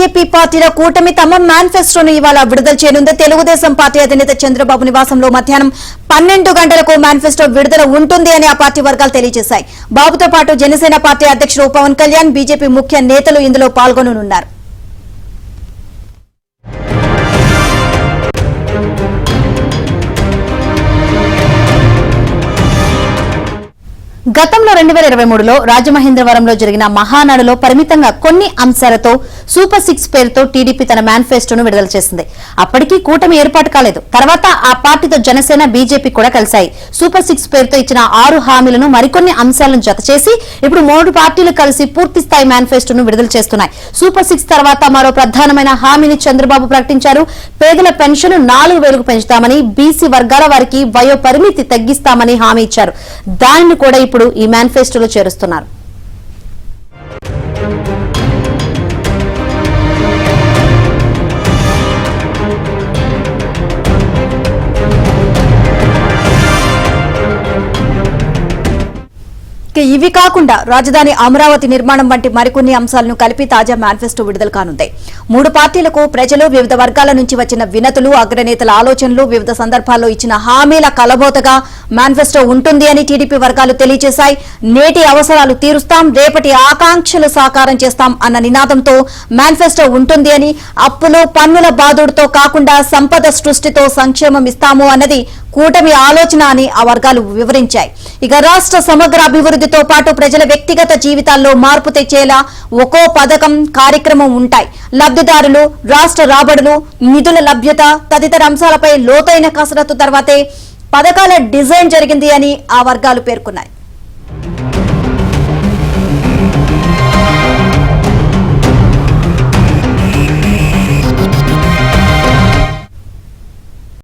BJP పార్టీల కూటమి తమ మేనిఫెస్టోను ఇవాళ విడుదల చేయనుంది. తెలుగుదేశం పార్టీ అధినేత చంద్రబాబు నివాసంలో మధ్యాహ్నం 12 గంటలకు మేనిఫెస్టో విడుదల ఉంటుంది అని ఆ పార్టీ వర్గాలు తెలియజేశాయి. బాబుతో పాటు జనసేన పార్టీ అధ్యక్షుడు పవన్ కళ్యాణ్, బీజేపీ ముఖ్య నేతలు ఇందులో పాల్గొననున్నారు. గతంలో 2023లో రాజమహేంద్రవరంలో జరిగిన మహానాడులో పరిమితంగా కొన్ని అంశాలతో సూపర్ 6 పేరుతో టీడీపీ తన మేనిఫెస్టోను విడుదల చేసింది. అప్పటికీ కూటమి ఏర్పాటు కాలేదు. తర్వాత ఆ పార్టీతో జనసేన, బీజేపీ కూడా కలిశాయి. సూపర్ 6 పేరుతో ఇచ్చిన 6 హామీలను మరికొన్ని అంశాలను జతచేసి ఇప్పుడు 3 పార్టీలు కలిసి పూర్తి స్థాయి మేనిఫెస్టోను విడుదల చేస్తున్నాయి. సూపర్ 6 తర్వాత మరో ప్రధానమైన హామీని చంద్రబాబు ప్రకటించారు. పేదల పెన్షన్ 4000కు పెంచుతామని, బీసీ వర్గాల వారికి వయో పరిమితి తగ్గిస్తామని హామీ ఇచ్చారు. దానిని కూడా ఇప్పుడు ఈ మేనిఫెస్టోలో చేరుస్తున్నారు. ఇవి కాకుండా రాజధాని అమరావతి నిర్మాణం వంటి మరికొన్ని అంశాలను కలిపి తాజా మేనిఫెస్టో విడుదల కానుంది. 3 పార్టీలకు ప్రజలు, వివిధ వర్గాల నుంచి వచ్చిన వినతులు, అగ్రనేతల ఆలోచనలు, వివిధ సందర్భాల్లో ఇచ్చిన హామీల కలబోతగా మేనిఫెస్టో ఉంటుంది అని టీడీపీ వర్గాలు తెలియజేశాయి. నేటి అవసరాలు తీరుస్తాం, రేపటి ఆకాంక్షలు సాకారం చేస్తాం అన్న నినాదంతో మేనిఫెస్టో ఉంటుంది అని, అప్పులు, పన్నుల బాదుడుతో కాకుండా సంపద సృష్టితో సంక్షేమం ఇస్తాము అన్నది కూటమి ఆలోచన అని ఆ వర్గాలు వివరించాయి. ఇక రాష్ట్ర సమగ్ర అభివృద్ధితో పాటు ప్రజల వ్యక్తిగత జీవితాల్లో మార్పు తెచ్చేలా ఒక్కో పథకం, కార్యక్రమం ఉంటాయి. లబ్ధిదారులు, రాష్ట్ర రాబడులు, నిధుల లభ్యత తదితర అంశాలపై లోతైన కసరత్తు తర్వాతే పథకాల డిజైన్ జరిగింది అని ఆ వర్గాలు పేర్కొన్నాయి.